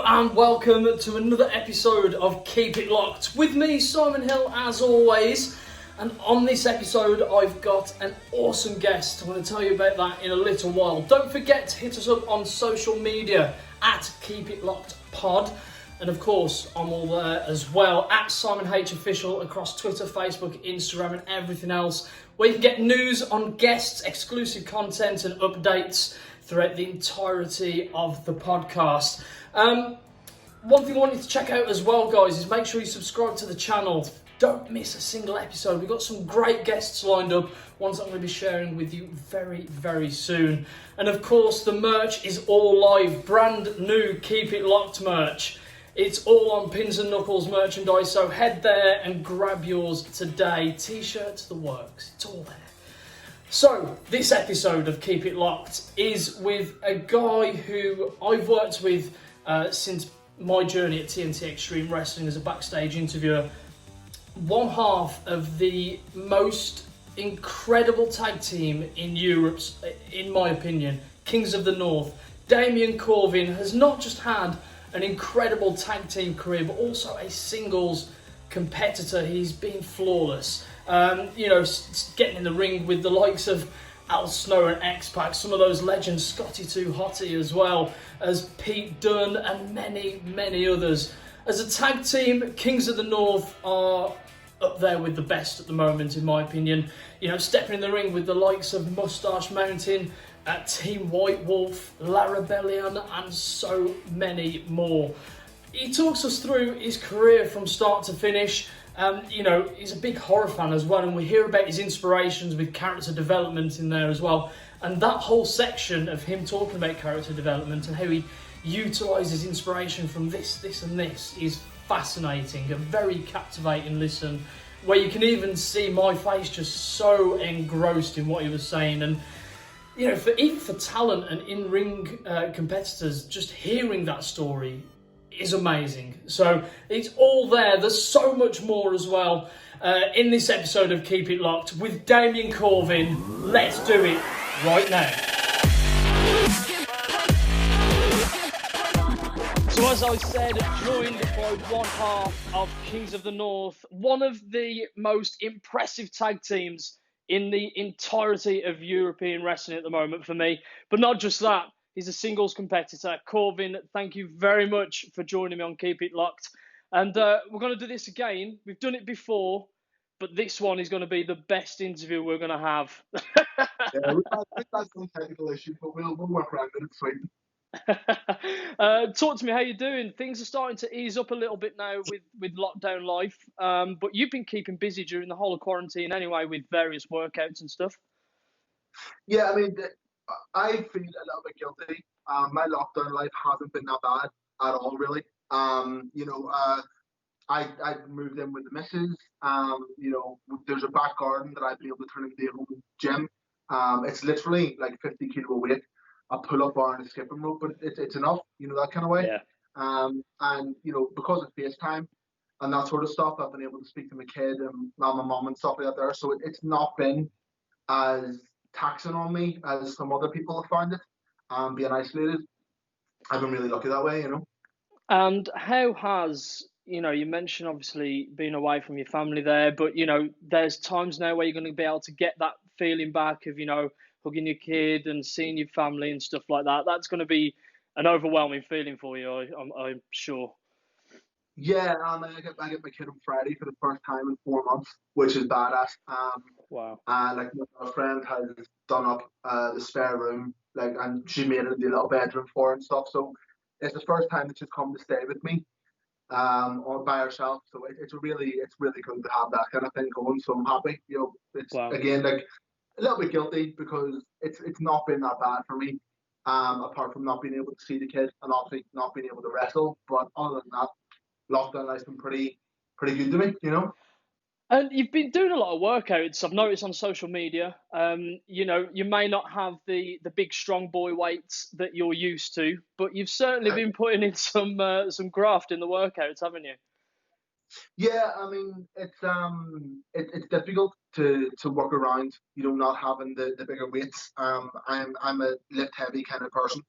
and welcome to another episode of Keep It Locked. With me, Simon Hill, as always. And on this episode, I've got an awesome guest. I'm going to tell you about that in a little while. Don't forget to hit us up on social media at Keep It Locked Pod. And of course, I'm all there as well at Simon H Official across Twitter, Facebook, Instagram, and everything else, where you can get news on guests, exclusive content, and updates throughout the entirety of the podcast. One thing I want you to check out as well, guys, is make sure you subscribe to the channel. Don't miss a single episode. We've got some great guests lined up, ones that I'm going to be sharing with you very, very soon. And of course, the merch is all live, brand new Keep It Locked merch. It's all on Pins and Knuckles merchandise, so head there and grab yours today. T-shirts, the works, it's all there. So, this episode of Keep It Locked is with a guy who I've worked with since my journey at TNT Extreme Wrestling as a backstage interviewer. One half of the most incredible tag team in Europe, in my opinion, Kings of the North. Damien Corvin has not just had an incredible tag team career, but also a singles competitor. He's been flawless. Getting in the ring with the likes of Al Snow and X-Pac, some of those legends, Scotty 2 Hotty as well as Pete Dunne and many, many others. As a tag team, Kings of the North are up there with the best at the moment, in my opinion. You know, stepping in the ring with the likes of Mustache Mountain, Team White Wolf, La Rebellion, and so many more. He talks us through his career from start to finish. He's a big horror fan as well, and we hear about his inspirations with character development in there as well. And that whole section of him talking about character development and how he utilises inspiration from this and this is fascinating, a very captivating listen, where you can even see my face just so engrossed in what he was saying. And even for talent and in-ring competitors, just hearing that story is amazing. So it's all there. There's so much more as well in this episode of Keep It Locked with Damien Corvin. Let's do it right now. So as I said, joined by one half of Kings of the North, one of the most impressive tag teams in the entirety of European wrestling at the moment for me. But not just that, he's a singles competitor. Corvin, thank you very much for joining me on Keep It Locked. And we're going to do this again. We've done it before, but this one is going to be the best interview we're going to have. Yeah, we've had some technical issues, but we'll work around it. It's fine. Talk to me, how you doing? Things are starting to ease up a little bit now with lockdown life, but you've been keeping busy during the whole of quarantine anyway with various workouts and stuff. Yeah, I mean, I feel a little bit guilty. My lockdown life hasn't been that bad at all, really. I moved in with the missus. There's a back garden that I've been able to turn into a home gym. It's literally like 50 kilo a week. A pull-up bar and a skipping rope, but it's enough, that kind of way. Yeah. Because of FaceTime and that sort of stuff, I've been able to speak to my kid and my mum and stuff like that there. So it's not been as taxing on me as some other people have found it. Being isolated, I've been really lucky that way, And how has, you mentioned obviously being away from your family there, but, there's times now where you're going to be able to get that feeling back of, hugging your kid and seeing your family and stuff like that. That's going to be an overwhelming feeling for you, I'm sure. Yeah, I get my kid on Friday for the first time in 4 months, which is badass. Wow. My friend has done up the spare room, and she made it the little bedroom for her and stuff. So it's the first time that she's come to stay with me, by herself. So it's really good to have that kind of thing going. So I'm happy. It's wow. Again, a little bit guilty because it's not been that bad for me. Apart from not being able to see the kid and obviously not being able to wrestle. But other than that, lockdown life's been pretty good to me, And you've been doing a lot of workouts. I've noticed on social media. You may not have the big strong boy weights that you're used to, but you've certainly been putting in some graft in the workouts, haven't you? Yeah, I mean it's difficult to work around, not having the bigger weights. I'm a lift heavy kind of person.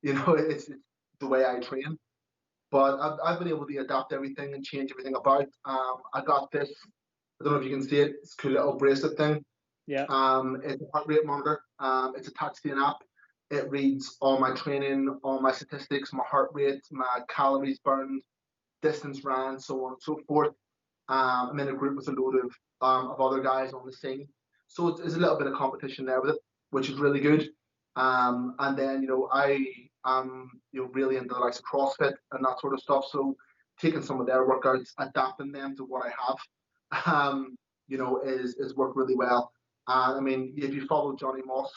It's the way I train. But I've been able to adapt everything and change everything about. I got this. I don't know if you can see it. It's a cool little bracelet thing. Yeah. It's a heart rate monitor. It's attached to an app. It reads all my training, all my statistics, my heart rate, my calories burned, distance ran, so on and so forth. I'm in a group with a load of other guys on the scene, so it's a little bit of competition there with it, which is really good. And then I am really into the likes of CrossFit and that sort of stuff. So taking some of their workouts, adapting them to what I have, is worked really well. And I mean, if you follow Johnny Moss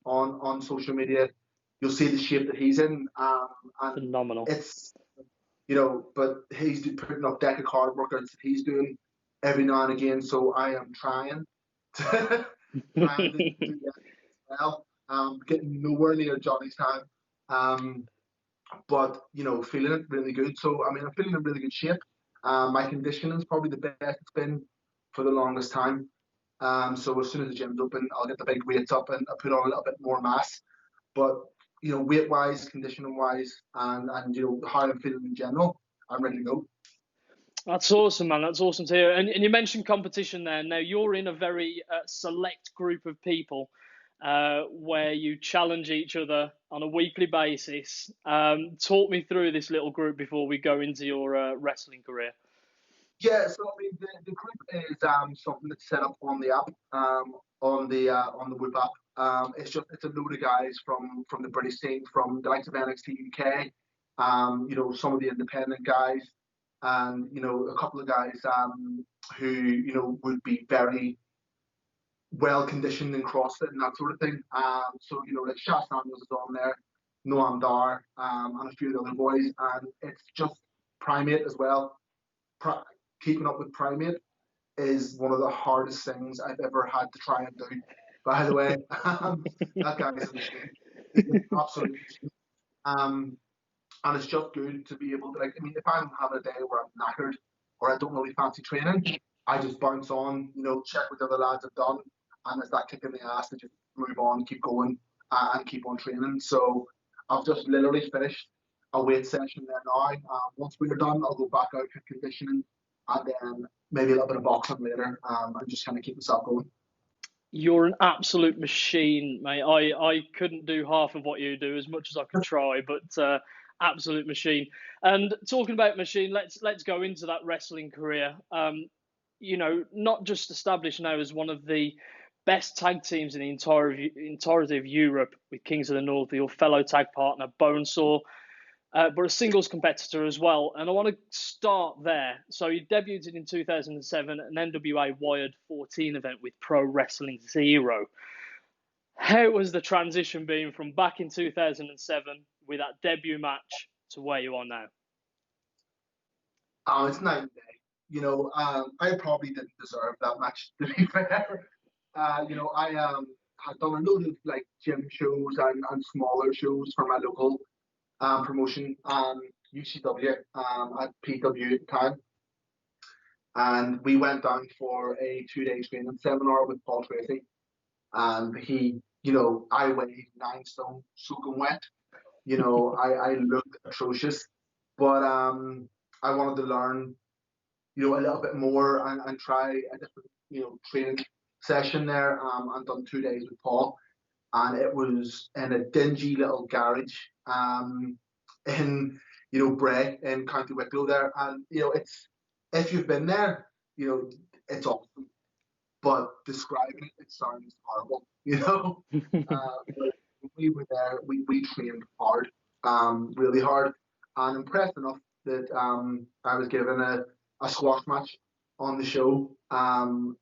on social media, you'll see the shape that he's in. And Phenomenal. it's but he's putting up deck of hard workouts that he's doing every now and again. So I am trying to do that as well. Getting nowhere near Johnny's time. But feeling it really good. So I mean, I'm feeling in really good shape. My conditioning is probably the best it's been for the longest time. So as soon as the gym's open, I'll get the big weights up and I'll put on a little bit more mass. But weight wise, conditioning wise, and how I'm feeling in general, I'm ready to go. That's awesome, man. That's awesome to hear. And you mentioned competition there. Now, you're in a very select group of people where you challenge each other on a weekly basis. Talk me through this little group before we go into your wrestling career. Yeah, so I mean, the group is something that's set up on the app, on the Whoop app. It's a load of guys from the British scene, from the likes of NXT UK, some of the independent guys, and a couple of guys who would be very well conditioned in CrossFit and that sort of thing. So like Shas Samuels is on there, Noam Dar, and a few of the other boys, and it's just Primate as well. Keeping up with Primate is one of the hardest things I've ever had to try and do. By the way, that guy is a machine. He's an absolute machine. And it's just good to be able to, like, I mean, if I'm having a day where I'm knackered or I don't really fancy training, I just bounce on, check what the other lads have done, and it's that kick in the ass to just move on, keep going, and keep on training. So I've just literally finished a weight session there now. Once we're done, I'll go back out for conditioning, and then maybe a little bit of boxing later, and just kind of keep myself going. You're an absolute machine, mate. I couldn't do half of what you do as much as I could try, but absolute machine. And talking about machine, let's go into that wrestling career. Not just established now as one of the best tag teams in the entirety of Europe with Kings of the North, your fellow tag partner Bonesaw, but a singles competitor as well. And I want to start there. So you debuted in 2007, an NWA Wired 14 event with Pro Wrestling Zero. How was the transition being from back in 2007 with that debut match to where you are now? Oh, it's night and day. I probably didn't deserve that match, to be fair. I had done a load of like gym shows and smaller shows for my local promotion, UCW, at PW at the time. And we went down for a 2-day training seminar with Paul Tracy. And he, I weighed 9 stone, soaking wet. I looked atrocious. But I wanted to learn, a little bit more and try a different, training session there. And done 2 days with Paul. And it was in a dingy little garage in Bray in County Wicklow there, and it's, if you've been there, it's awesome, but describing it sounds horrible. But we were there, we trained hard, really hard, and impressed enough that I was given a squash match on the show, and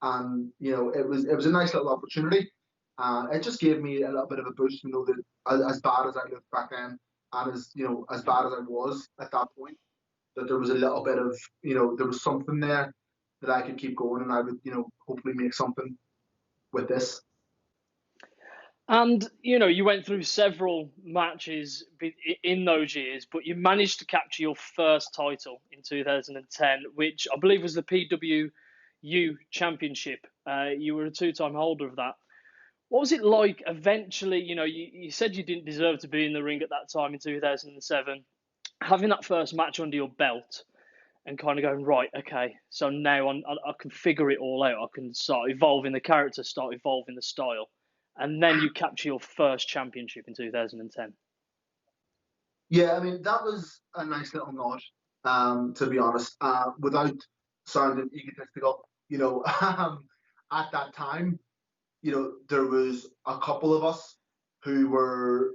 it was a nice little opportunity. It just gave me a little bit of a boost to know that as bad as I looked back then, and as bad as I was at that point, that there was a little bit of, there was something there that I could keep going, and I would, hopefully make something with this. And, you went through several matches in those years, but you managed to capture your first title in 2010, which I believe was the PWU Championship. You were a 2-time holder of that. What was it like eventually? You said you didn't deserve to be in the ring at that time in 2007. having that first match under your belt and kind of going, right, okay, so now I can figure it all out. I can start evolving the character, start evolving the style, and then you capture your first championship in 2010. Yeah, I mean, that was a nice little nod, to be honest, without sounding egotistical. At that time, there was a couple of us who were,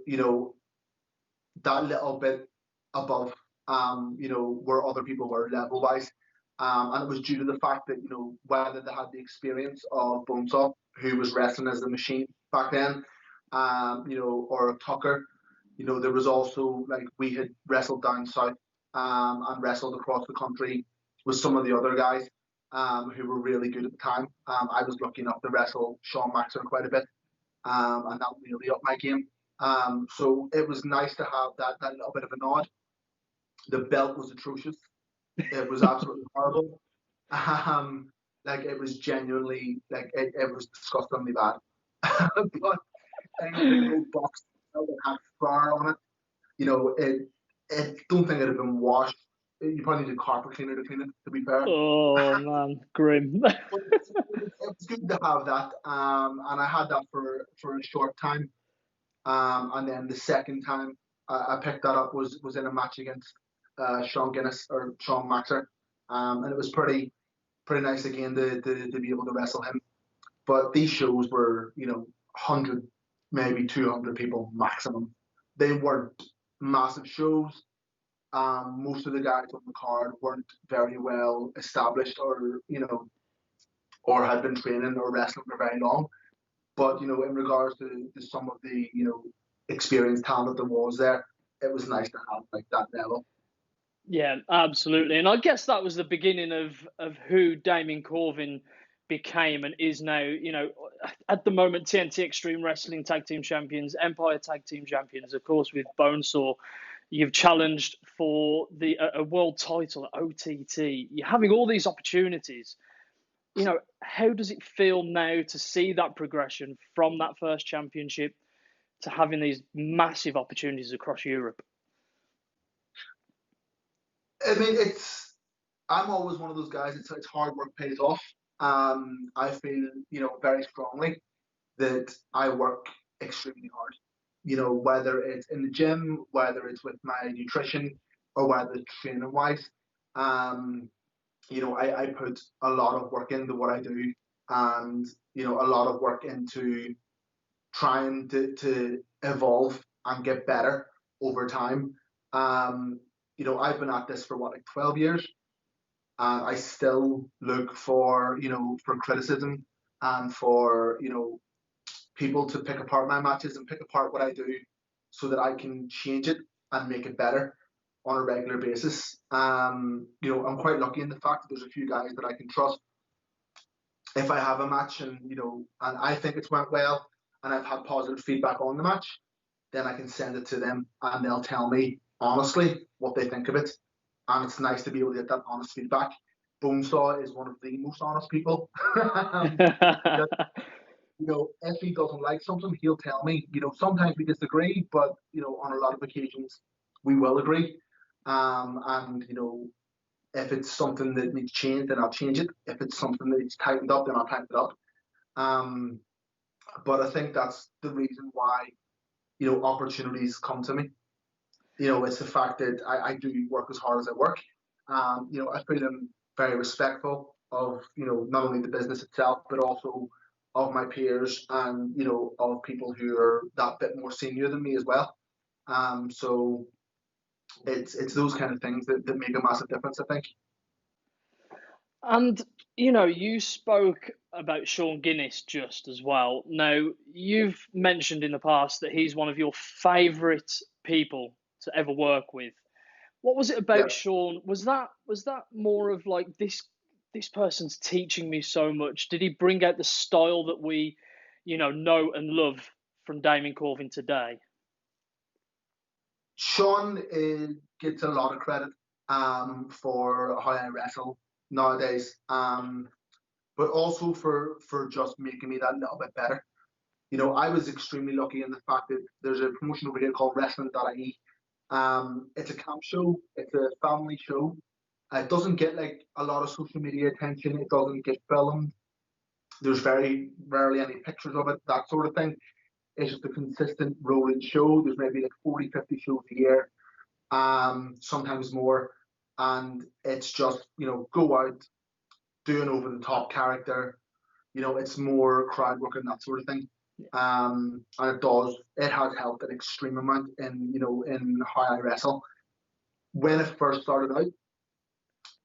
that little bit above, where other people were level wise. And it was due to the fact that, whether they had the experience of Bonesaw, who was wrestling as the Machine back then, or Tucker. There was also, like, we had wrestled down south, and wrestled across the country with some of the other guys, who were really good at the time. I was lucky enough to wrestle Sean Maxer quite a bit, and that really upped my game. So it was nice to have that little bit of a nod. The belt was atrocious. It was absolutely horrible. Like, it was genuinely, like, it was disgustingly bad. But any single box that had flour on it, it don't think it'd have been washed. You probably need a carpet cleaner to clean it, to be fair. Oh man, grim. But it's good to have that. And I had that for a short time. And then the second time I picked that up was in a match against Sean Guinness or Sean Maxer. And it was pretty nice again to be able to wrestle him. But these shows were, 100, maybe 200 people maximum. They weren't massive shows. Most of the guys on the card weren't very well established, or had been training or wrestling for very long. But, in regards to some of the, experienced talent that was there, it was nice to have, like, that level. Yeah, absolutely. And I guess that was the beginning of who Damien Corvin became and is now, at the moment, TNT Extreme Wrestling Tag Team Champions, Empire Tag Team Champions, of course, with Bonesaw. You've challenged for a world title at OTT. You're having all these opportunities. How does it feel now to see that progression from that first championship to having these massive opportunities across Europe? I mean, I'm always one of those guys. It's hard work pays off. I feel, very strongly that I work extremely hard. Whether it's in the gym, whether it's with my nutrition, or whether it's training wise. I put a lot of work into what I do, and, a lot of work into trying to evolve and get better over time. I've been at this for what, like 12 years, and I still look for, for criticism and for, people to pick apart my matches and pick apart what I do so that I can change it and make it better on a regular basis. I'm quite lucky in the fact that there's a few guys that I can trust. If I have a match and, and I think it's went well and I've had positive feedback on the match, then I can send it to them and they'll tell me honestly what they think of it. And it's nice to be able to get that honest feedback. Bonesaw is one of the most honest people. If he doesn't like something, he'll tell me. Sometimes we disagree, but, on a lot of occasions, we will agree. And, if it's something that needs changed, then I'll change it. If it's something that needs tightened up, then I'll tighten it up. But I think that's the reason why, opportunities come to me. It's the fact that I do work as hard as I work. I feel I'm very respectful of, not only the business itself, but also of my peers and, of people who are that bit more senior than me as well. So it's those kind of things that make a massive difference, I think. And, you spoke about Sean Guinness just as well. Now, you've mentioned in the past that he's one of your favourite people to ever work with. What was it about Sean? Was that more of like this person's teaching me so much? Did he bring out the style that we, know and love from Damien Corvin today? Sean gets a lot of credit for how I wrestle nowadays, but also for just making me that little bit better. I was extremely lucky in the fact that there's a promotion over here called Wrestling.ie, It's a camp show. It's a family show. It doesn't get like a lot of social media attention. It doesn't get filmed. There's very rarely any pictures of it, that sort of thing. It's just a consistent rolling show. There's maybe like 40, 50 shows a year, sometimes more. And it's just, go out, do an over the top character. It's more crowd work and that sort of thing. And it has helped an extreme amount in how I wrestle. When it first started out,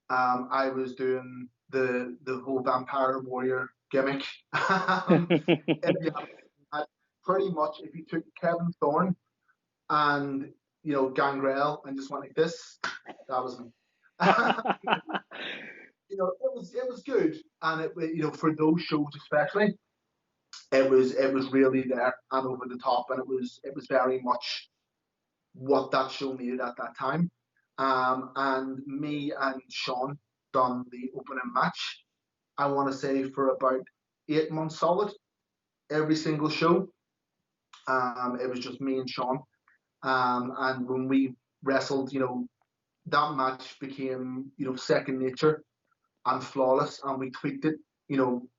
I was doing the whole vampire warrior gimmick. Pretty much, if you took Kevin Thorne and Gangrel and just went like this, that was me. It was good, and for those shows especially, it was really there and over the top, and it was very much what that show needed at that time. And me and Sean done the opening match, I want to say, for about 8 months solid, every single show. It was just me and Sean. And when we wrestled, that match became, second nature and flawless. And we tweaked it,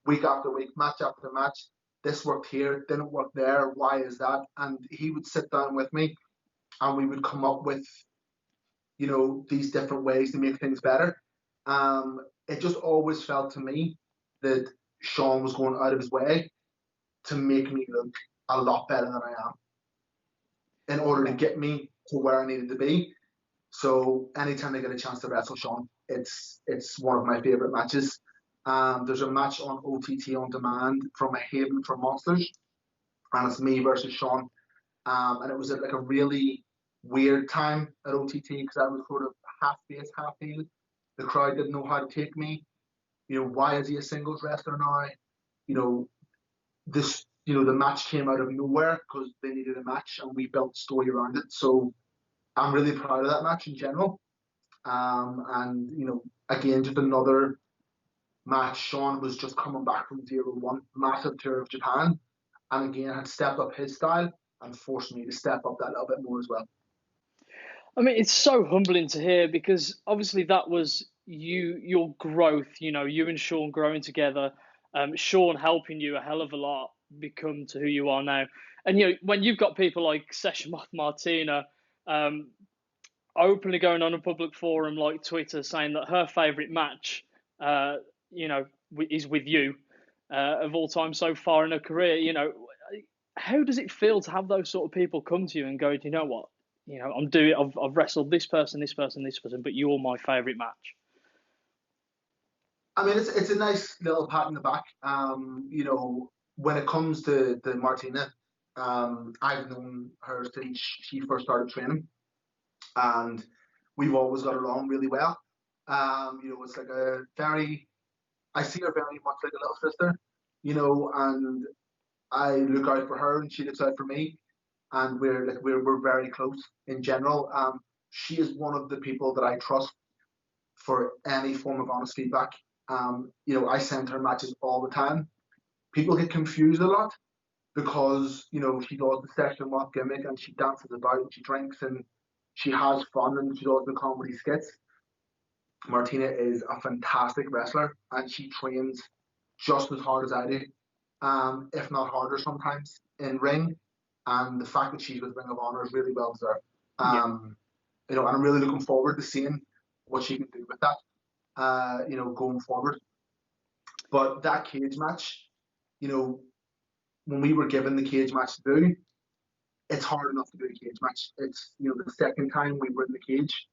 week after week, match after match. This worked here, didn't work there. Why is that? And he would sit down with me and we would come up with, these different ways to make things better. It just always felt to me that Sean was going out of his way to make me look a lot better than I am in order to get me to where I needed to be. So anytime I get a chance to wrestle Sean, it's one of my favorite matches. There's a match on OTT on demand from a Haven for Monsters, and it's me versus Sean. And it was at like a really weird time at OTT because I was sort of half face, half heel. The crowd didn't know how to take me. Why is he a singles wrestler now? The match came out of nowhere because they needed a match and we built story around it. So I'm really proud of that match in general. And again, just another match. Sean was just coming back from 0-1, massive tour of Japan, and again had stepped up his style and forced me to step up that little bit more as well. I mean, it's so humbling to hear because obviously that was your growth, you and Sean growing together, Sean helping you a hell of a lot become to who you are now. And, when you've got people like Session Martina openly going on a public forum like Twitter saying that her favourite match, is with you of all time so far in her career, how does it feel to have those sort of people come to you and go, do you know what? I've wrestled this person, but you're my favourite match. I mean, it's a nice little pat in the back. When it comes to Martina, I've known her since she first started training, and we've always got along really well. It's like I see her very much like a little sister, and I look out for her and she looks out for me, and we're very close in general. She is one of the people that I trust for any form of honest feedback. I send her matches all the time. People get confused a lot because, she does the session walk gimmick and she dances about and she drinks and she has fun and she does the comedy skits. Martina is a fantastic wrestler and she trains just as hard as I do, if not harder sometimes in ring. And the fact that she's with Ring of Honor is really well deserved. And I'm really looking forward to seeing what she can do with that, going forward. But that cage match, when we were given the cage match to do, it's hard enough to do a cage match. It's, the second time we were in the cage.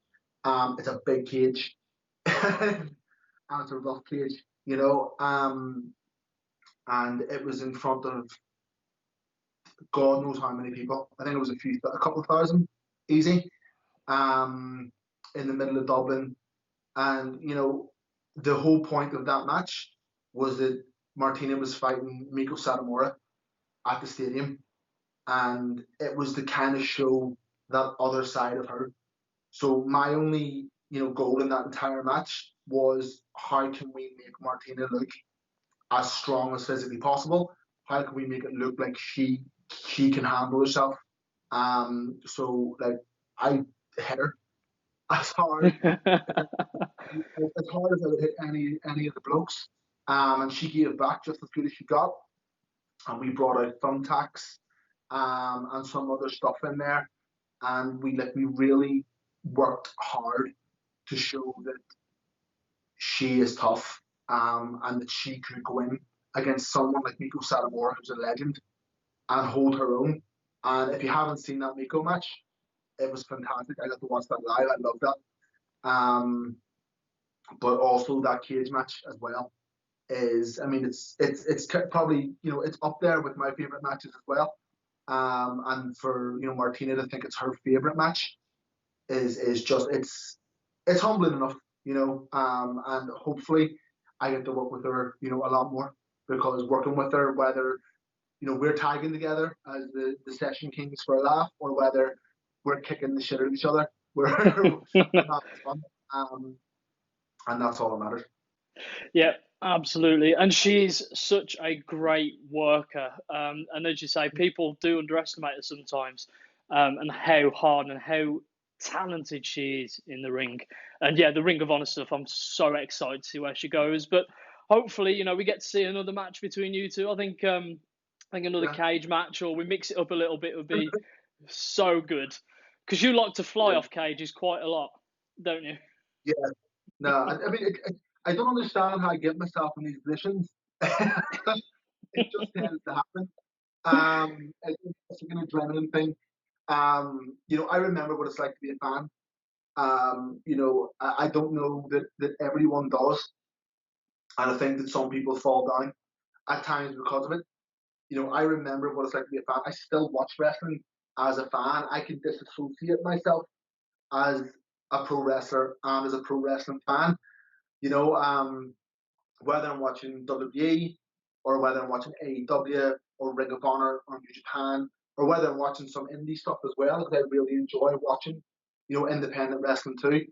It's a big cage and it's a rough cage, and it was in front of God knows how many people. I think it was a couple of thousand, easy, in the middle of Dublin. And, the whole point of that match was that Martina was fighting Miko Satomura at the stadium. And it was the kind of show that other side of her. So my only, goal in that entire match was how can we make Martina look as strong as physically possible? How can we make it look like she can handle herself? So like I hit her as hard as hard as I would hit any of the blokes. And she gave back just as good as she got. And we brought out thumbtacks and some other stuff in there. And we really worked hard to show that she is tough, and that she could go in against someone like Miko Satomura, who's a legend, and hold her own. And if you haven't seen that Miko match, it was fantastic. I got to watch that live. I love that. But also that cage match as well is, I mean, it's probably, it's up there with my favorite matches as well. And for Martina to think it's her favorite match is just it's humbling enough, and hopefully I get to work with her, a lot more, because working with her, whether we're tagging together as the session kings for a laugh, or whether we're kicking the shit out of each other, we're not fun, and that's all that matters. Yeah, absolutely. And she's such a great worker. And as you say, people do underestimate her sometimes, and how hard and how talented she is in the ring. And yeah, the Ring of Honor stuff, I'm so excited to see where she goes. But hopefully, we get to see another match between you two. I think another cage match, or we mix it up a little bit, would be so good. Because you like to fly off cages quite a lot, don't you? Yeah. No, I mean, I don't understand how I get myself in these positions. It just tends to happen. It's like an adrenaline thing. I remember what it's like to be a fan. I don't know that everyone does, and I think that some people fall down at times because of it. I remember what it's like to be a fan. I still watch wrestling as a fan. I can disassociate myself as a pro wrestler and as a pro wrestling fan. Whether I'm watching WWE, or whether I'm watching AEW or Ring of Honor or New Japan, or whether I'm watching some indie stuff as well, because I really enjoy watching, independent wrestling too.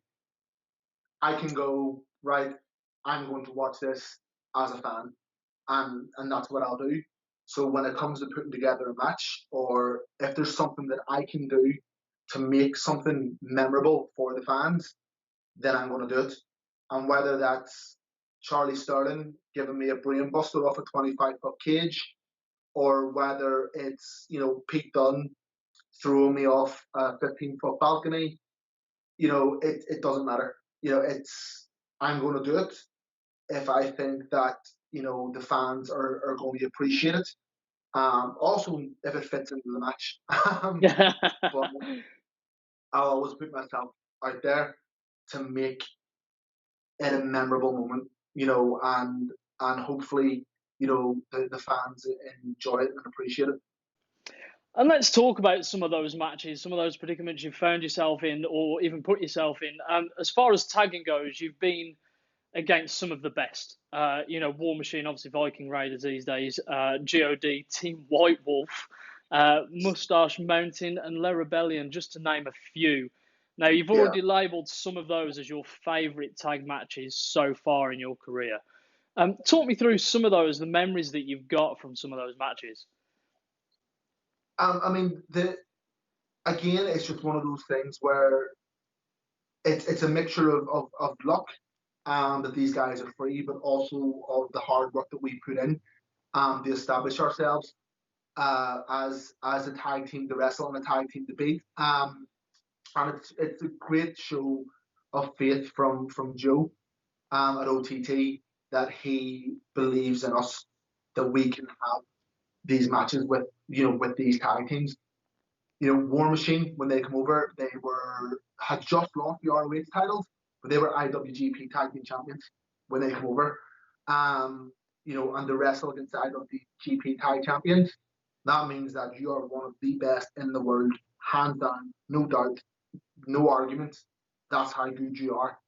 I can go, right, I'm going to watch this as a fan, and that's what I'll do. So when it comes to putting together a match, or if there's something that I can do to make something memorable for the fans, then I'm going to do it. And whether that's Charlie Sterling giving me a brain buster off a 25-foot cage, or whether it's, Pete Dunne throwing me off a 15-foot balcony, it doesn't matter. I'm going to do it if I think that, the fans are going to appreciate it. Also, if it fits into the match. But I'll always put myself out there to make it a memorable moment, and hopefully, the fans enjoy it and appreciate it. And let's talk about some of those matches, some of those predicaments you've found yourself in, or even put yourself in. As far as tagging goes, you've been against some of the best. War Machine, obviously Viking Raiders these days, God, Team White Wolf, Mustache Mountain, and Le Rebellion, just to name a few. Now, you've already labelled some of those as your favourite tag matches so far in your career. Talk me through some of those, the memories that you've got from some of those matches. I mean, again, it's just one of those things where it's a mixture of luck, that these guys are free, but also of the hard work that we put in to establish ourselves as a tag team to wrestle and a tag team to beat. And it's a great show of faith from Joe at OTT, that he believes in us, that we can have these matches with these tag teams. War Machine, when they come over, they had just lost the ROH titles, but they were IWGP Tag Team Champions when they come over. And to wrestle against IWGP Tag Champions, that means that you are one of the best in the world, hands down, no doubt, no argument. That's how good you are.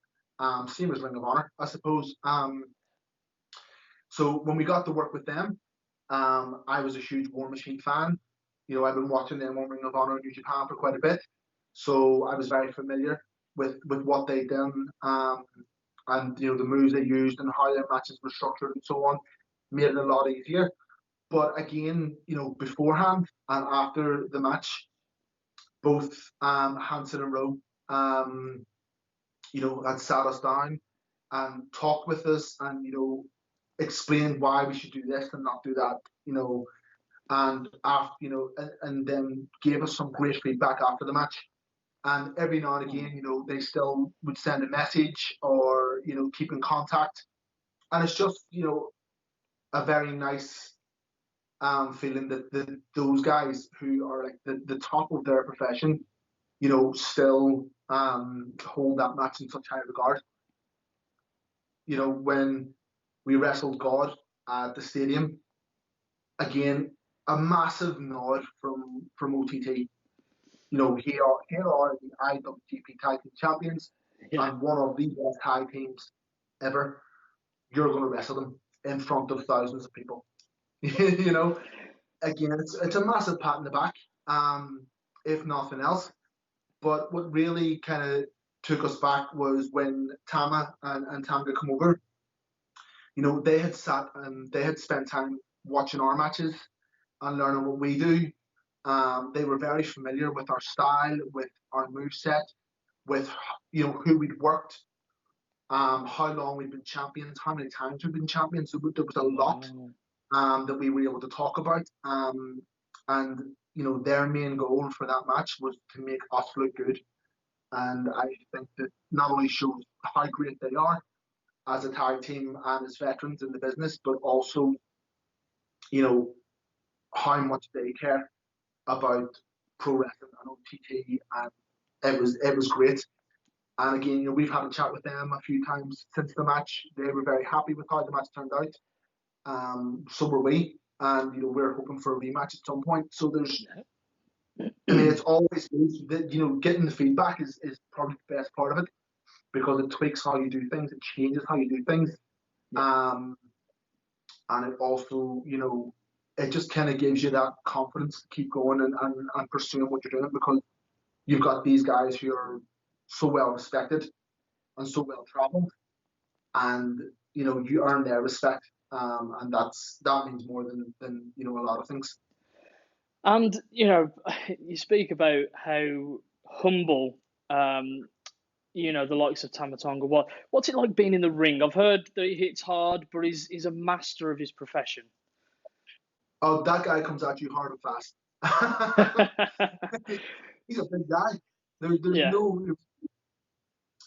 Same as Ring of Honor, I suppose. So when we got to work with them, I was a huge War Machine fan. I've been watching them on Ring of Honor in New Japan for quite a bit, so I was very familiar with what they done, and the moves they used and how their matches were structured and so on, made it a lot easier. But again, beforehand and after the match, both Hanson and Rowe had sat us down and talked with us and, explained why we should do this and not do that, and after, and then gave us some great feedback after the match. And every now and again, they still would send a message or, keep in contact. And it's just, a very nice feeling that those guys who are like the top of their profession, still hold that match in such high regard. When we wrestled God at the stadium, again, a massive nod from OTT. Here are the IWGP Tag Team Champions and one of the best tag teams ever. You're going to wrestle them in front of thousands of people. Again, it's a massive pat in the back, if nothing else. But what really kind of took us back was when Tama and Tanga come over. They had sat and they had spent time watching our matches and learning what we do. They were very familiar with our style, with our moveset, with who we'd worked, how long we'd been champions, how many times we'd been champions. So there was a lot that we were able to talk about. And their main goal for that match was to make us look good. And I think that not only shows how great they are as a tag team and as veterans in the business, but also, how much they care about pro wrestling and OTT, and it was great. And again, we've had a chat with them a few times since the match. They were very happy with how the match turned out. So were we, and we're hoping for a rematch at some point. So there's, it's always that getting the feedback is probably the best part of it, because it tweaks how you do things, it changes how you do things, and it also it just kind of gives you that confidence to keep going and pursuing what you're doing, because you've got these guys who are so well respected and so well traveled, and you earn their respect, and that means more than a lot of things. And you speak about how humble the likes of Tama Tonga. What's it like being in the ring? I've heard that he hits hard, but he's a master of his profession. Oh, that guy comes at you hard and fast. He's a big guy. There's no.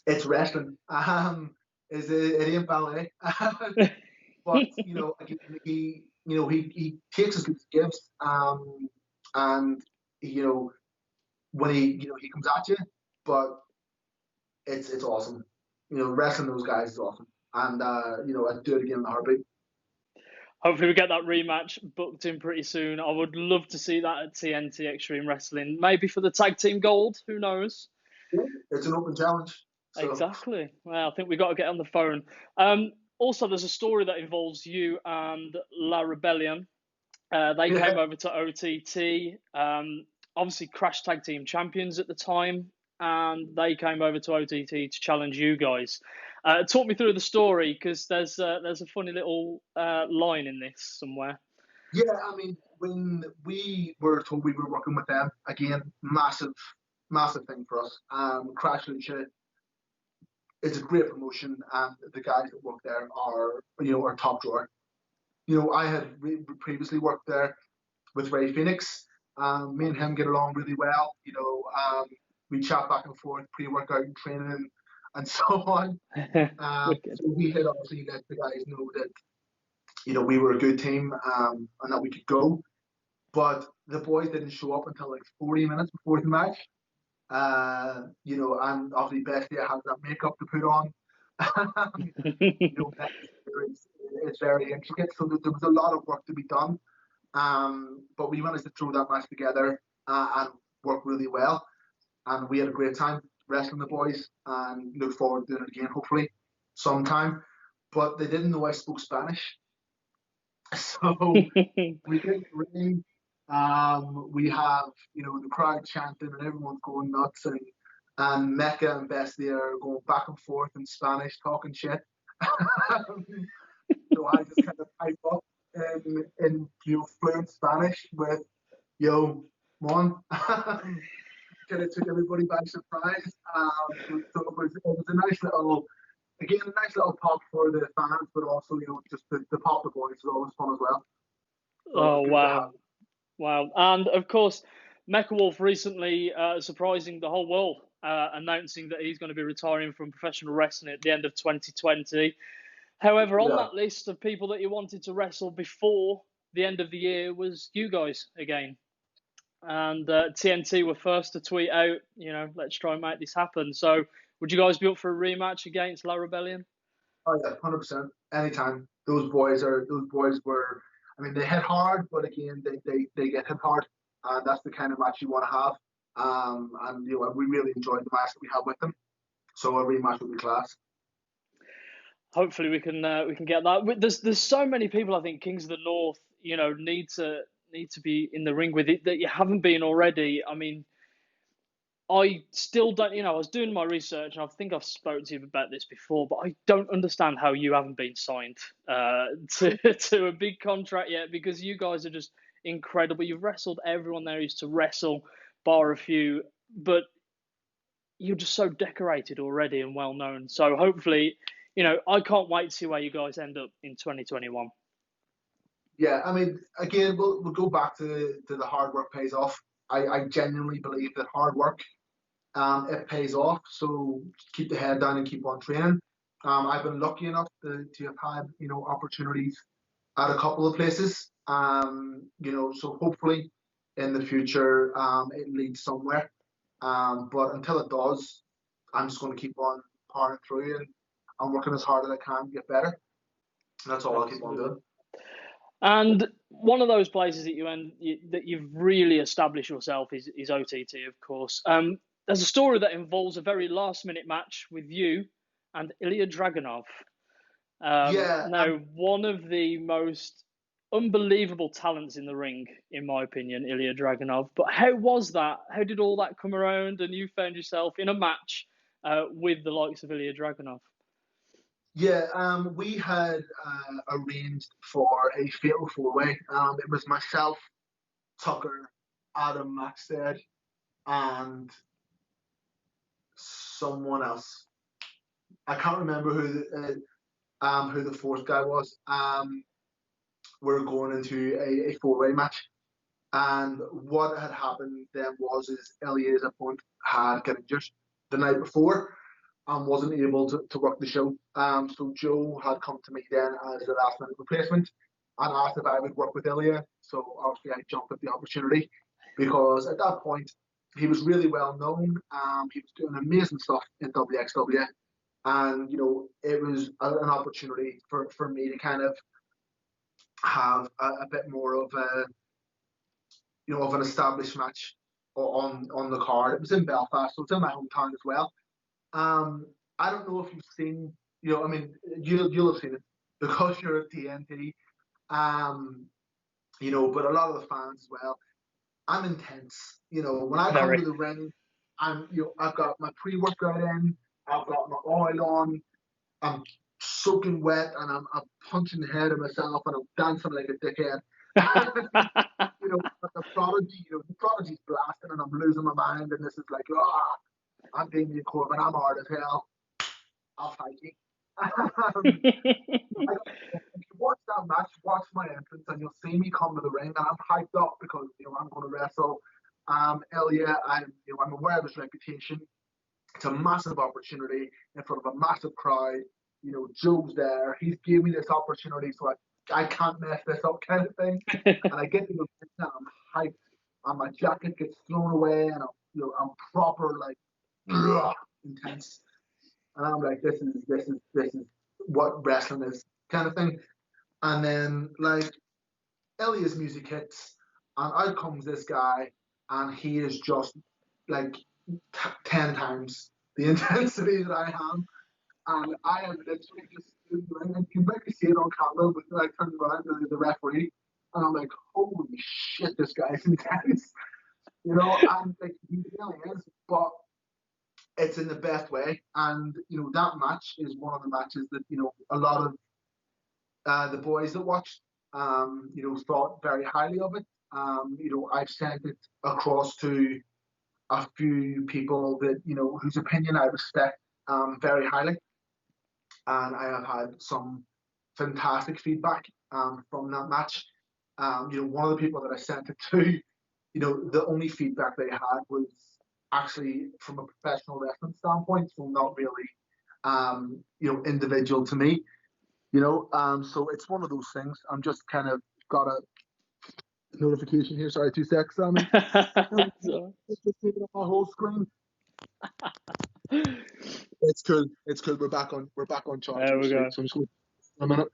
It's wrestling. It ain't ballet. But again, he takes as good as he gives. And when he comes at you, but it's awesome. Wrestling those guys is awesome, and I'd do it again in a heartbeat. Hopefully we get that rematch booked in pretty soon. I would love to see that at TNT Extreme Wrestling. Maybe for the tag team gold. Who knows? Yeah, it's an open challenge. So. Exactly. Well, I think we've got to get on the phone. Also, there's a story that involves you and La Rebellion. They came over to OTT. Obviously, Crash Tag Team Champions at the time. And they came over to OTT to challenge you guys. Talk me through the story, because there's a funny little line in this somewhere. Yeah, I mean, when we were told we were working with them, again, massive thing for us. Crash Lucha, it's a great promotion, and the guys that work there are top drawer. I had previously worked there with Ray Phoenix. Me and him get along really well. We chat back and forth, pre-workout and training and so on. So we had obviously let the guys know that, we were a good team, and that we could go. But the boys didn't show up until like 40 minutes before the match. And obviously Bestia has that makeup to put on. It's very intricate, so there was a lot of work to be done. But we managed to throw that match together and work really well. And we had a great time wrestling the boys, and look forward to doing it again, hopefully, sometime. But they didn't know I spoke Spanish. So we didn't ring. We have, the crowd chanting and everyone's going nuts, and Mecca and Bestia are going back and forth in Spanish, talking shit. So I just kind of pipe up in fluent Spanish with, yo, mon. kind of took everybody by surprise. So it was a nice little, again, a nice little pop for the fans, but also, just the pop the boys is always fun as well. So it was Oh, good to have. wow. Wow. And of course, Mecha Wolf recently surprising the whole world, announcing that he's going to be retiring from professional wrestling at the end of 2020. However, on Yeah. that list of people that he wanted to wrestle before the end of the year was you guys again. And TNT were first to tweet out, let's try and make this happen. So, would you guys be up for a rematch against La Rebellion? Oh yeah, 100%. Anytime. Those boys were. I mean, they hit hard, but again, they get hit hard, and that's the kind of match you want to have. And we really enjoyed the match that we had with them. So a rematch would be class. Hopefully, we can get that. There's so many people. I think Kings of the North, need to be in the ring with it that you haven't been already. I mean, I still don't. I was doing my research, and I think I've spoken to you about this before, but I don't understand how you haven't been signed to a big contract yet, because you guys are just incredible. You've wrestled everyone there used to wrestle, bar a few, but you're just so decorated already and well known. So hopefully, I can't wait to see where you guys end up in 2021. Yeah, I mean, again, we'll go back to the hard work pays off. I genuinely believe that hard work, it pays off. So keep the head down and keep on training. I've been lucky enough to have had opportunities at a couple of places. So hopefully in the future, it leads somewhere. But until it does, I'm just going to keep on powering through, and I'm working as hard as I can to get better. And that's all I'll keep on Absolutely. doing. And one of those places that you've really established yourself is OTT, of course. There's a story that involves a very last minute match with you and Ilya Dragunov. Yeah, Now, one of the most unbelievable talents in the ring, in my opinion, Ilya Dragunov. But how was that? How did all that come around, and you found yourself in a match with the likes of Ilya Dragunov? yeah. We had arranged for a fatal four-way. It was myself, Tucker, Adam Maxted, and someone else. I can't remember who the fourth guy was. We're going into a four-way match. And what had happened then is Ilya's opponent had got injured the night before and wasn't able to work the show. So Joe had come to me then as the last minute replacement and asked if I would work with Ilya. So obviously I jumped at the opportunity because at that point he was really well known. He was doing amazing stuff in WXW. And, it was an opportunity for me to kind of have a bit more of an established match on the card. It was in Belfast, so it's in my hometown as well. I don't know if you've seen, I mean, you'll have seen it because you're at TNT. But a lot of the fans as well. I'm intense. When I come Very. to the ring, I've got my pre-workout in, I've got my oil on, I'm soaking wet, and I'm punching the head of myself, and I'm dancing like a dickhead. But the prodigy's blasting, and I'm losing my mind, and this is like, I'm Damien Corvin, I'm hard as hell. I'll fight you. If you watch that match, watch my entrance, and you'll see me come to the ring, and I'm hyped up because I'm going to wrestle. Ilya, I'm aware of his reputation. It's a massive opportunity in front of a massive crowd. Joe's there. He's gave me this opportunity, so I can't mess this up, kind of thing. And I get to the ring, and I'm hyped, and my jacket gets thrown away, and I'm proper like intense. And I'm like, this is what wrestling is, kind of thing. And then like Ilya's music hits, and out comes this guy, and he is just like 10 times the intensity that I am. And I am literally just and you can maybe see it on camera, but then I turn around to the referee, and I'm like, holy shit, this guy's intense. And like he really is, but it's in the best way. And that match is one of the matches that a lot of the boys that watched thought very highly of it. I've sent it across to a few people that, whose opinion I respect very highly, and I have had some fantastic feedback from that match. One of the people that I sent it to, the only feedback they had was actually from a professional wrestling standpoint, so not really, individual to me. So it's one of those things. I'm just kind of got a notification here. Sorry, 2 secs, Sammy. Just taking up my whole screen. It's cool. It's cool. We're back on charge. There we go. So I'm just going a minute.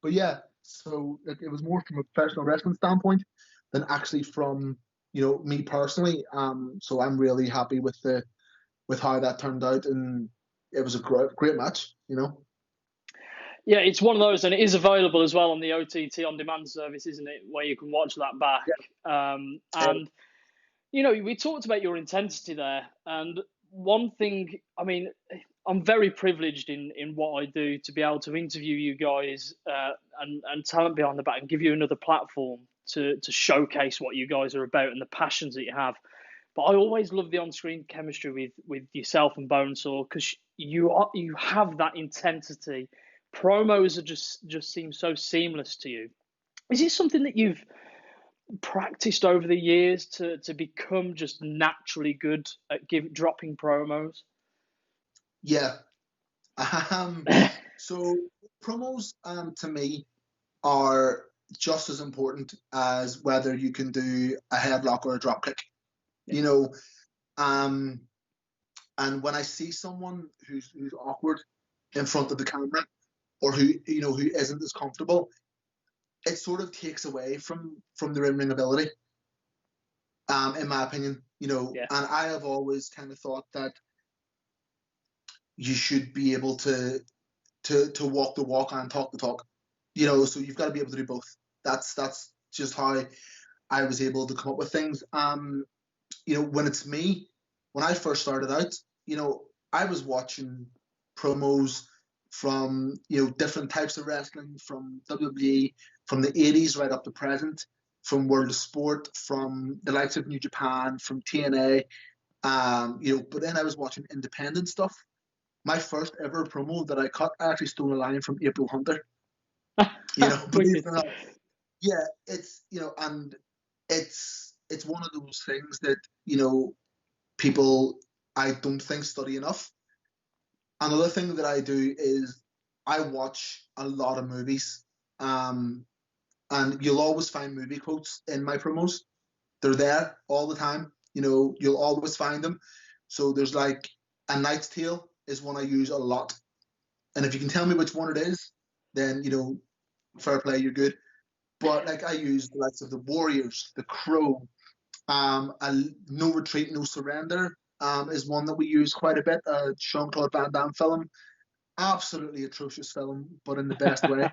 But yeah, so it was more from a professional wrestling standpoint than actually from me personally. So I'm really happy with how that turned out, and it was a great match. Yeah, it's one of those, and it is available as well on the OTT on demand service, isn't it? Where you can watch that back. Yeah. And we talked about your intensity there, and one thing, I mean, I'm very privileged in what I do to be able to interview you guys and talent behind the back and give you another platform to showcase what you guys are about and the passions that you have. But I always love the on-screen chemistry with yourself and Bonesaw, because you have that intensity. Promos are just seem so seamless to you. Is it something that you've practiced over the years to become just naturally good at dropping promos? Yeah. So promos to me are just as important as whether you can do a headlock or a drop kick. And when I see someone who's awkward in front of the camera, or who isn't as comfortable, it sort of takes away from the in-ring ability, in my opinion. And I have always kind of thought that you should be able to walk the walk and talk the talk. So you've got to be able to do both. That's just how I was able to come up with things. When it's me, when I first started out, I was watching promos from different types of wrestling, from WWE, from the 80s right up to present, from World of Sport, from the likes of New Japan, from TNA, but then I was watching independent stuff. My first ever promo that I cut, I actually stole a line from April Hunter. Believe it or not. Yeah, it's and it's one of those things that people, I don't think, study enough. Another thing that I do is I watch a lot of movies, and you'll always find movie quotes in my promos. They're there all the time. You'll always find them. So there's like A Knight's Tale is one I use a lot, and if you can tell me which one it is, then fair play, you're good. But like I use the likes of The Warriors, The Crow, No Retreat, No Surrender. Is one that we use quite a bit. Jean-Claude Van Damme film. Absolutely atrocious film, but in the best way.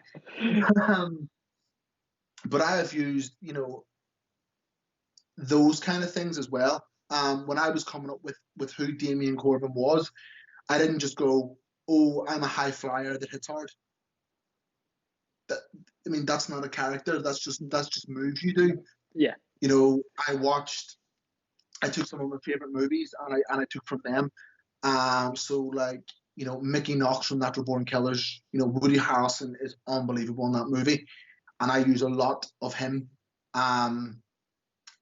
But I have used, those kind of things as well. When I was coming up with who Damien Corvin was, I didn't just go, oh, I'm a high flyer that hits hard. That's not a character. That's just moves you do. Yeah. I took some of my favorite movies and I took from them. So like, Mickey Knox from Natural Born Killers, Woody Harrelson is unbelievable in that movie. And I use a lot of him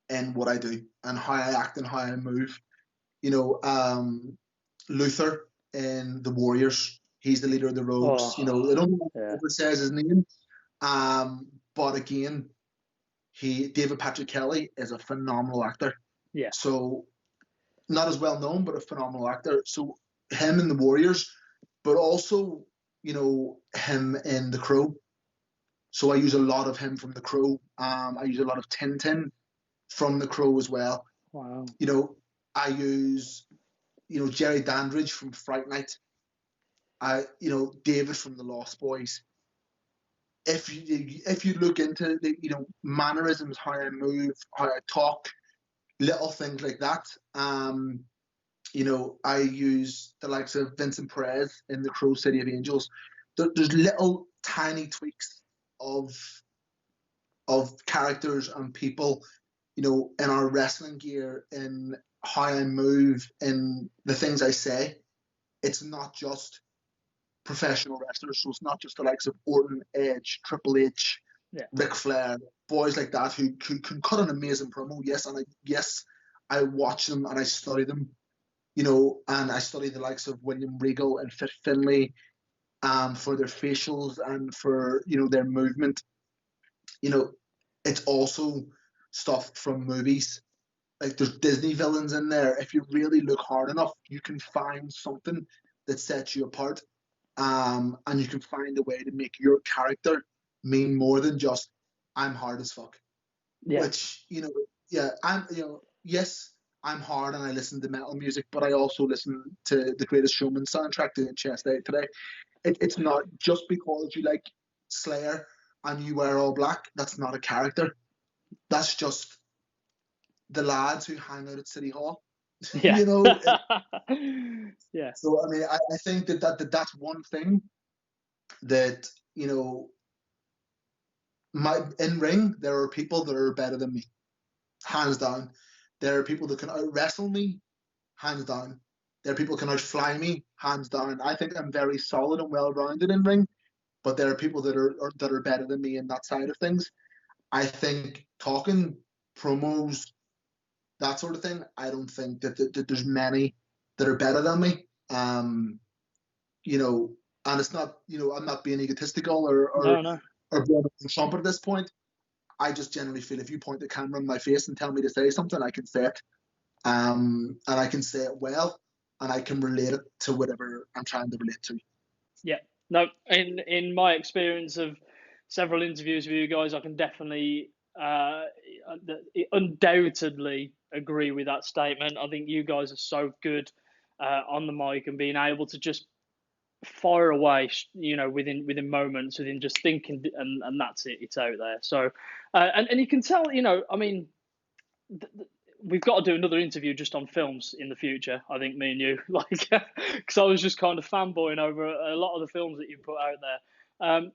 in what I do and how I act and how I move. Luther in The Warriors, he's the leader of the Rogues. I don't know if it says his name. But again, David Patrick Kelly is a phenomenal actor. Yeah. So not as well known, but a phenomenal actor. So him in The Warriors, but also, him in The Crow. So I use a lot of him from The Crow. I use a lot of Tintin from The Crow as well. Wow. I use, Jerry Dandridge from Fright Night. David from The Lost Boys. If you look into the mannerisms, how I move, how I talk, little things like that. I use the likes of Vincent Perez in The Crow City of Angels. There's little tiny tweaks of characters and people in our wrestling gear, in how I move, in the things I say. It's not just professional wrestlers, so it's not just the likes of Orton, Edge, Triple H, Yeah. Ric Flair, boys like that who can cut an amazing promo. Yes, I watch them and I study them, and I study the likes of William Regal and Fit Finlay, for their facials and for their movement. It's also stuff from movies. Like, there's Disney villains in there. If you really look hard enough, you can find something that sets you apart. And you can find a way to make your character mean more than just I'm hard as fuck. Yeah. Which, yes, I'm hard and I listen to metal music, but I also listen to the Greatest Showman soundtrack to Chest Out today. It's not just because you like Slayer and you wear all black. That's not a character. That's just the lads who hang out at City Hall. Yeah. Yeah. So, I mean, I think that's one thing that, in ring, there are people that are better than me, hands down. There are people that can out wrestle me, hands down. There are people that can outfly me, hands down. I think I'm very solid and well rounded in ring, but there are people that are better than me in that side of things. I think talking promos, that sort of thing, I don't think that there's many that are better than me. And it's not, I'm not being egotistical or No. blowing up the trumpet at this point. I just generally feel if you point the camera in my face and tell me to say something, I can say it. And I can say it well, and I can relate it to whatever I'm trying to relate to. Yeah. No, in my experience of several interviews with you guys, I can definitely undoubtedly agree with that statement. I think you guys are so good on the mic and being able to just fire away, within moments, within just thinking, and that's it. It's out there. So, and you can tell, I mean, we've got to do another interview just on films in the future. I think me and you, like, because I was just kind of fanboying over a lot of the films that you put out there,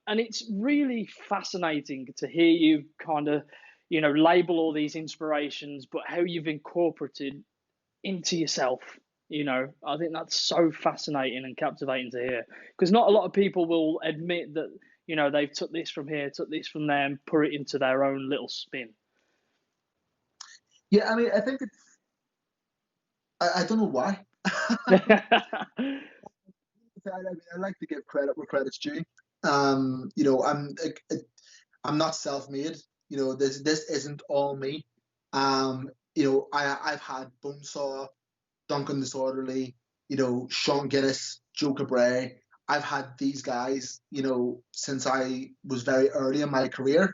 and it's really fascinating to hear you kind of, label all these inspirations, but how you've incorporated into yourself. I think that's so fascinating and captivating to hear, because not a lot of people will admit that they've took this from here, took this from there, and put it into their own little spin. Yeah, I mean, I think I don't know why. I like to give credit where credit's due. I'm not self-made. This isn't all me. I've had Bonesaw, Duncan Disorderly, Sean Guinness, Joe Cabray. I've had these guys, since I was very early in my career,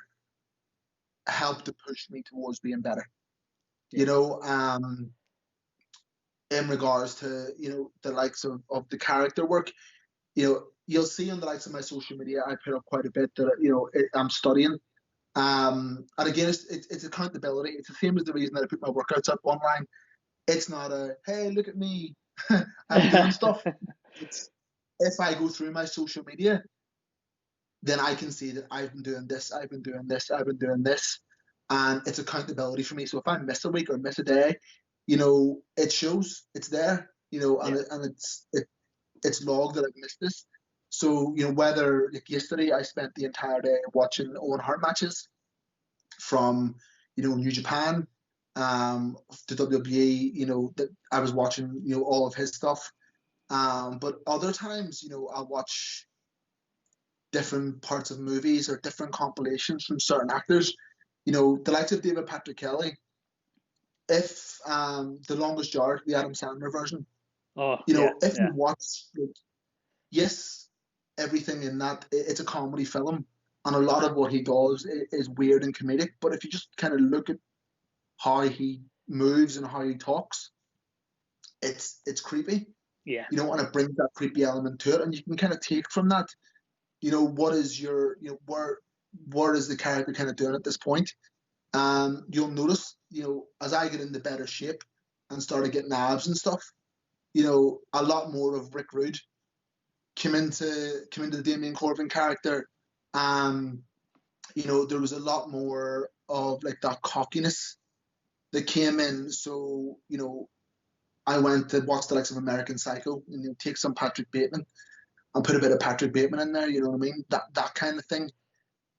help to push me towards being better. In regards to, the likes of the character work, you'll see on the likes of my social media, I put up quite a bit that, I'm studying. And again, it's accountability. It's the same as the reason that I put my workouts up online. It's not a, hey, look at me, I'm doing stuff. It's, if I go through my social media, then I can see that I've been doing this, I've been doing this, I've been doing this. And it's accountability for me. So if I miss a week or miss a day, it shows, it's there, and it's logged that I've missed this. So, whether, like yesterday, I spent the entire day watching Owen Hart matches from, New Japan, to WWE, that I was watching, all of his stuff. But other times, I'll watch different parts of movies or different compilations from certain actors. The likes of David Patrick Kelly, if The Longest Yard, the Adam Sandler version, you watch, yes, everything in that, it's a comedy film, and a lot of what he does is weird and comedic, but if you just kind of look at how he moves and how he talks, it's creepy. Yeah. You don't want to bring that creepy element to it, and you can kind of take from that, what is your, where is the character kind of doing at this point? You'll notice, as I get into better shape and started getting abs and stuff, a lot more of Rick Rude came into the Damien Corvin character. There was a lot more of like that cockiness that came in. So, I went to watch the likes of American Psycho and take some Patrick Bateman and put a bit of Patrick Bateman in there, you know what I mean? That kind of thing.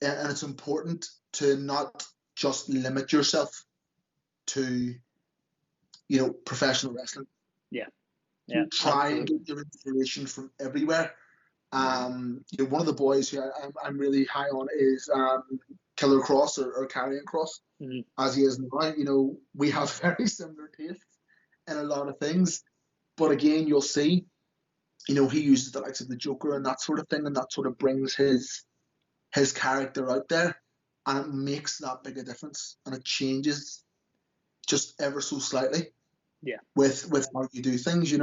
And it's important to not just limit yourself to, professional wrestling. Yeah. Try and get your inspiration from everywhere. One of the boys who I'm really high on is Killer Cross or Karrion Cross, as he is now. We have very similar tastes in a lot of things, but again, you'll see, he uses the likes of the Joker and that sort of thing, and that sort of brings his character out there, and it makes that big a difference, and it changes just ever so slightly. Yeah. With how you do things,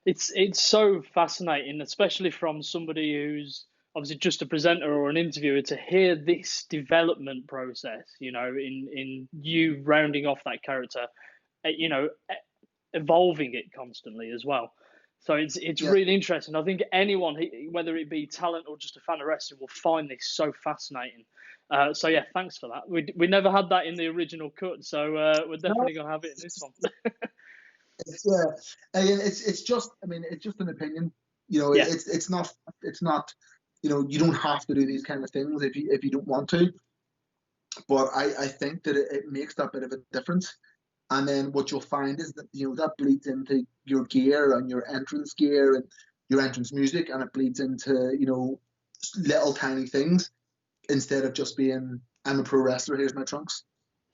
It's so fascinating, especially from somebody who's obviously just a presenter or an interviewer, to hear this development process, in you rounding off that character, evolving it constantly as well. So it's really interesting. I think anyone, whether it be talent or just a fan of wrestling, will find this so fascinating. So yeah, thanks for that. We never had that in the original cut, so we're definitely gonna have it in this one. It's just an opinion. It's not. You don't have to do these kind of things if you don't want to. But I think that it makes that bit of a difference. And then what you'll find is that that bleeds into your gear and your entrance gear and your entrance music, and it bleeds into little tiny things instead of just being, I'm a pro wrestler, here's my trunks.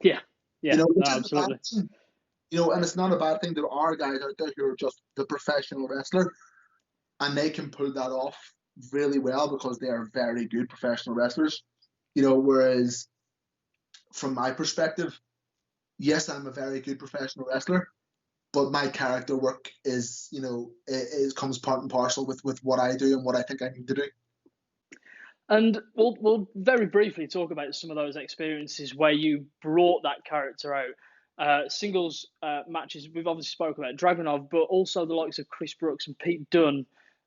Yeah, absolutely. And it's not a bad thing. There are guys out there who are just the professional wrestler, and they can pull that off really well because they are very good professional wrestlers. Whereas from my perspective, yes, I'm a very good professional wrestler, but my character work is comes part and parcel with what I do and what I think I need to do. And we'll very briefly talk about some of those experiences where you brought that character out. Singles matches, we've obviously spoken about Dragunov, but also the likes of Chris Brooks and Pete Dunne.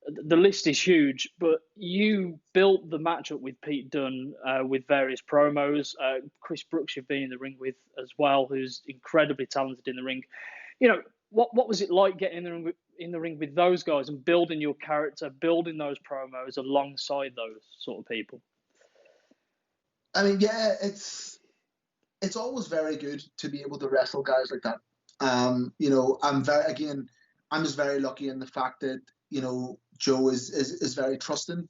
The list is huge, but you built the matchup with Pete Dunne with various promos. Chris Brooks you've been in the ring with as well, who's incredibly talented in the ring. What was it like getting in the ring with those guys and building your character, building those promos alongside those sort of people? I mean, yeah, it's always very good to be able to wrestle guys like that. I'm just very lucky in the fact that Joe is very trusting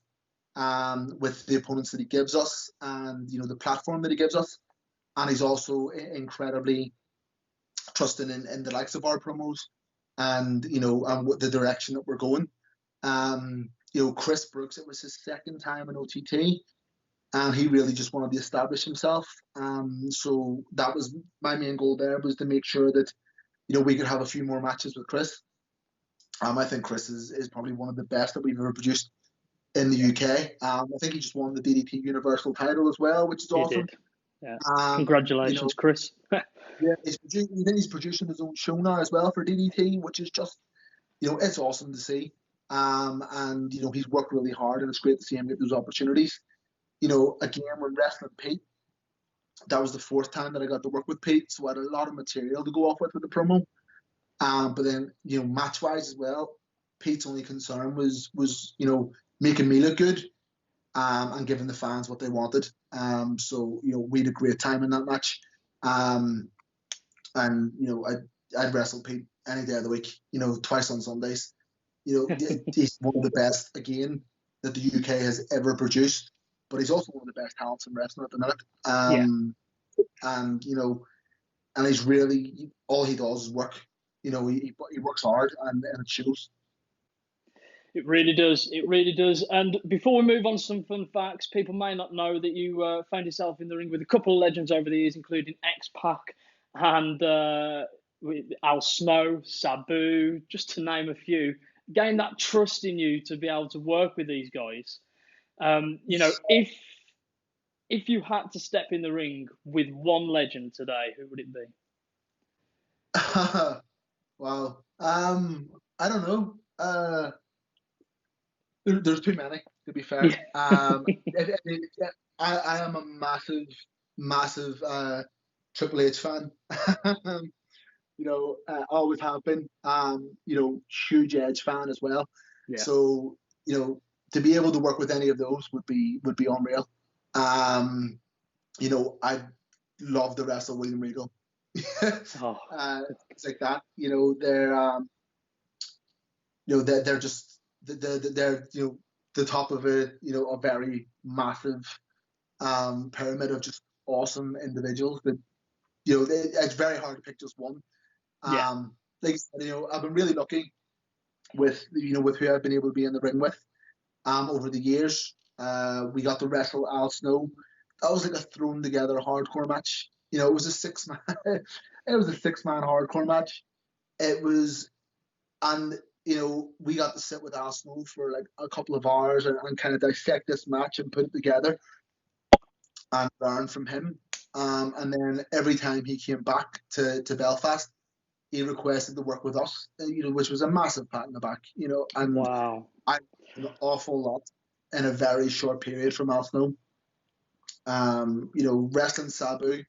with the opponents that he gives us, and the platform that he gives us, and he's also incredibly trusting in the likes of our promos and and the direction that we're going. Chris Brooks, it was his second time in OTT, and he really just wanted to establish himself. So that was my main goal there, was to make sure that we could have a few more matches with Chris. I think Chris is probably one of the best that we've ever produced in the UK. I think he just won the DDT Universal title as well, which is awesome. He did. Yeah. Congratulations, Chris. Yeah, he's producing his own show now as well for DDT, which is just, it's awesome to see. And he's worked really hard, and it's great to see him get those opportunities. Again, when wrestling Pete, that was the fourth time that I got to work with Pete, so I had a lot of material to go off with the promo. But then, match-wise as well, Pete's only concern was making me look good and giving the fans what they wanted. So, we had a great time in that match. And, I'd wrestle Pete any day of the week, twice on Sundays. He's one of the best, again, that the UK has ever produced, but he's also one of the best talents in wrestling at the minute. And, and he's really, all he does is work. He works hard, and it shows. It really does. It really does. And before we move on to some fun facts, people may not know that you found yourself in the ring with a couple of legends over the years, including X-Pac and Al Snow, Sabu, just to name a few. Gain that trust in you to be able to work with these guys. If you had to step in the ring with one legend today, who would it be? Wow. I don't know. There's too many, to be fair. I am a massive Triple H fan. Always have been. Huge Edge fan as well. Yeah. So, to be able to work with any of those would be unreal. I love the wrestle William Regal. Oh. It's like that. They're just they're the top of a very massive pyramid of just awesome individuals that it's very hard to pick just one. Yeah. Like I said, I've been really lucky with who I've been able to be in the ring with over the years. We got to wrestle Al Snow. That was like a thrown together hardcore match. It was a 6-man it was a 6-man hardcore match. It was, and we got to sit with Al Snow for like a couple of hours and kind of dissect this match and put it together and learn from him. And then every time he came back to Belfast, he requested to work with us, which was a massive pat in the back, and Wow. I learned an awful lot in a very short period from Al Snow. Wrestling Sabu,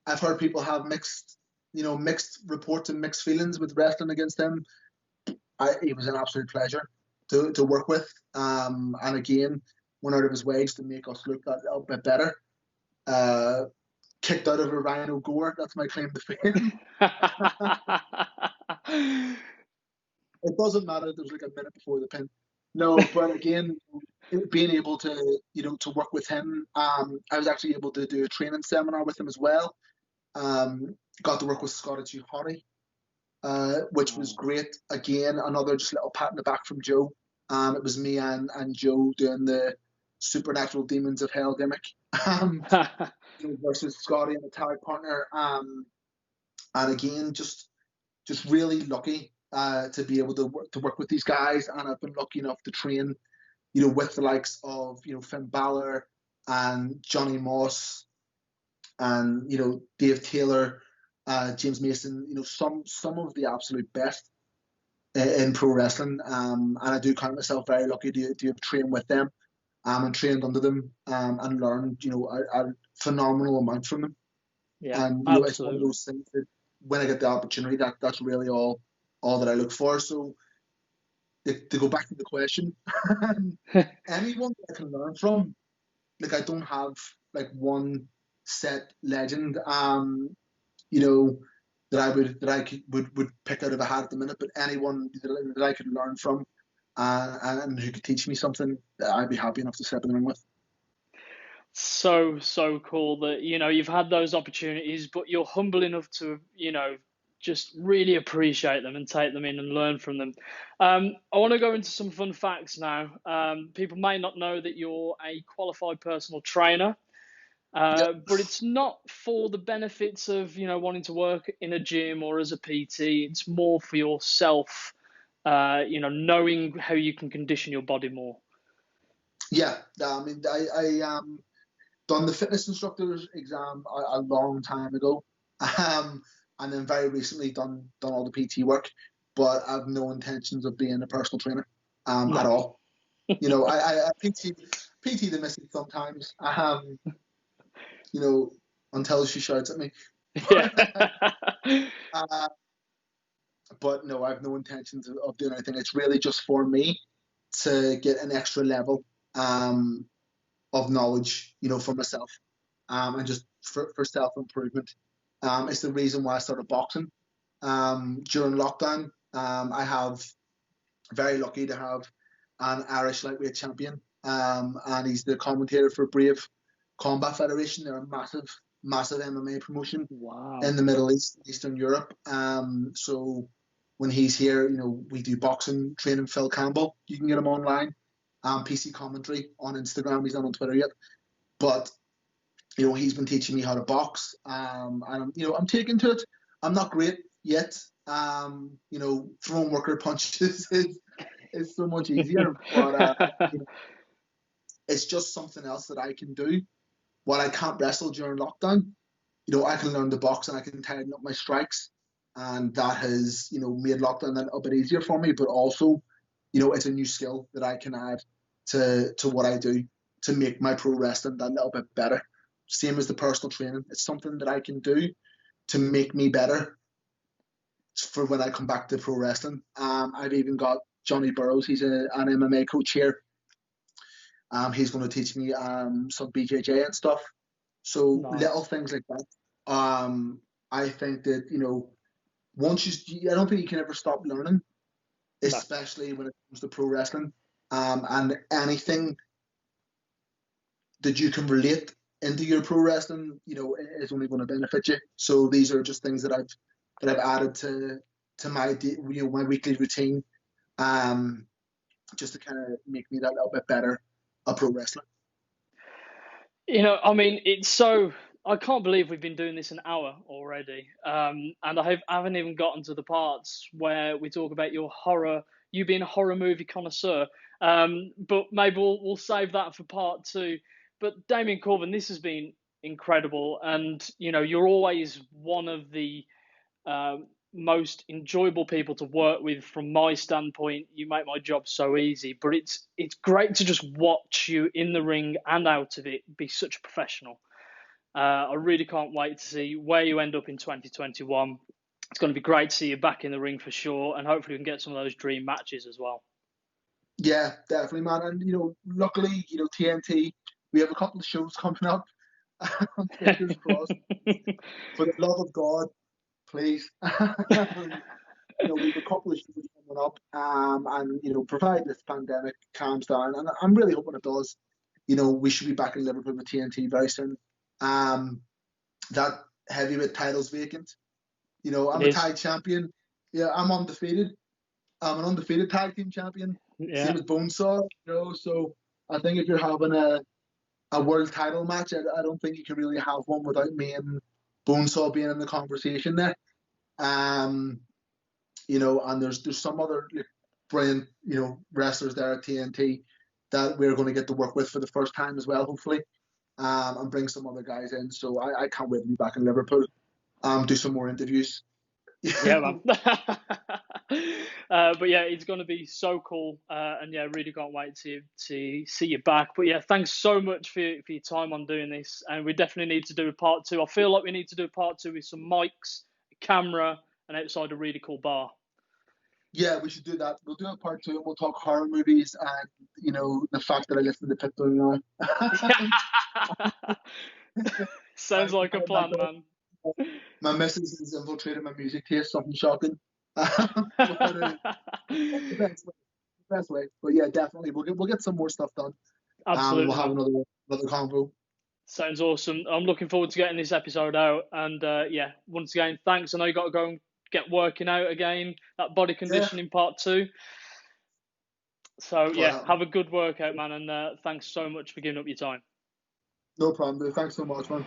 I've heard people have mixed reports and mixed feelings with wrestling against him. It was an absolute pleasure to work with. And again, went out of his way to make us look that little bit better. Kicked out of a Rhino Gore. That's my claim to fame. It doesn't matter. There's like a minute before the pin. No, but again, being able to to work with him, I was actually able to do a training seminar with him as well. Got to work with Scotty G. Hottie, which was great. Again, another just little pat in the back from Joe. It was me and Joe doing the Supernatural Demons of Hell gimmick versus Scotty and a tag partner. And again, just really lucky to be able to work with these guys, and I've been lucky enough to train, with the likes of Finn Balor and Johnny Moss and Dave Taylor, James Mason, some of the absolute best in pro wrestling, and I do count myself very lucky to have trained with them, and trained under them, and learned a phenomenal amount from them. Yeah, and absolutely. It's one of those things that when I get the opportunity, that's really all that I look for. So to go back to the question, anyone that I can learn from, like I don't have like one set legend, that I would pick out of a hat at the minute, but anyone that I could learn from, and who could teach me something, I'd be happy enough to step in the ring with. So cool that you've had those opportunities, but you're humble enough to just really appreciate them and take them in and learn from them. I want to go into some fun facts now. People may not know that you're a qualified personal trainer, Yep. but it's not for the benefits of wanting to work in a gym or as a PT. It's more for yourself, knowing how you can condition your body more. Yeah, I mean, I done the fitness instructor's exam a long time ago, and then very recently done all the PT work, but I have no intentions of being a personal trainer at all. I PT the missus sometimes, until she shouts at me. But no, I have no intentions of doing anything. It's really just for me to get an extra level of knowledge, for myself, and just for self-improvement. It's the reason why I started boxing during lockdown. I have very lucky to have an Irish lightweight champion, and he's the commentator for Brave Combat Federation. They're a massive MMA promotion in the Middle East, Eastern Europe. So when he's here, we do boxing training. Phil Campbell, you can get him online. PC commentary on Instagram. He's not on Twitter yet, but he's been teaching me how to box, and I'm taking to it. I'm not great yet. Throwing worker punches is so much easier, but it's just something else that I can do. While I can't wrestle during lockdown, I can learn to box and I can tighten up my strikes, and that has made lockdown a little bit easier for me. But also, it's a new skill that I can add to what I do to make my pro wrestling that little bit better. same as the personal training. It's something that I can do to make me better for when I come back to pro wrestling. I've even got Johnny Burrows. He's an MMA coach here. He's going to teach me some BJJ and stuff. So Nice. little things like that. I think that, you know, I don't think you can ever stop learning, especially when it comes to pro wrestling. And anything that you can relate into your pro wrestling, you know, is only going to benefit you. So these are just things that I've added to my my weekly routine, just to kind of make me that little bit better a pro wrestler. You know, I mean, I can't believe we've been doing this an hour already. And I haven't even gotten to the parts where we talk about you being a horror movie connoisseur. But maybe we'll save that for part 2. But Damien Corvin, this has been incredible. And, you know, you're always one of the most enjoyable people to work with from my standpoint. You make my job so easy, but it's great to just watch you in the ring and out of it be such a professional. I really can't wait to see where you end up in 2021. It's going to be great to see you back in the ring for sure, and hopefully we can get some of those dream matches as well. Yeah, definitely, man. And, you know, luckily, you know, TNT, we have a couple of shows coming up. Fingers crossed. For the love of God, please. You know, we have a couple of shows coming up, and, you know, provided this pandemic calms down, and I'm really hoping it does, you know, we should be back in Liverpool with TNT very soon. That heavyweight title's vacant. You know, I'm a tag champion. Yeah, I'm undefeated. I'm an undefeated tag team champion. Yeah. Same as Bonesaw, you know. So I think if you're having a world title match, I don't think you can really have one without me and Bonesaw being in the conversation there. You know, and there's some other brilliant, you know, wrestlers there at TNT that we're going to get to work with for the first time as well, hopefully, and bring some other guys in. So I can't wait to be back in Liverpool. Do some more interviews. Yeah, man. But yeah, it's going to be so cool, and yeah, really can't wait to see you back. But yeah, thanks so much for your time on doing this, and we definitely need to do a part 2. I feel like we need to do a part 2 with some mics, a camera, and outside a really cool bar. Yeah, we should do that. We'll do a part 2, and we'll talk horror movies and, you know, the fact that I listen to Pitbull now. Sounds like a plan, man. My missus has infiltrated my music taste, something shocking. The best way. But yeah, definitely. We'll get some more stuff done. Absolutely. We'll have another convo. Sounds awesome. I'm looking forward to getting this episode out. And yeah, once again, thanks. I know you got to go and get working out again, that body conditioning part 2. So yeah, have a good workout, man. And thanks so much for giving up your time. No problem, dude. Thanks so much, man.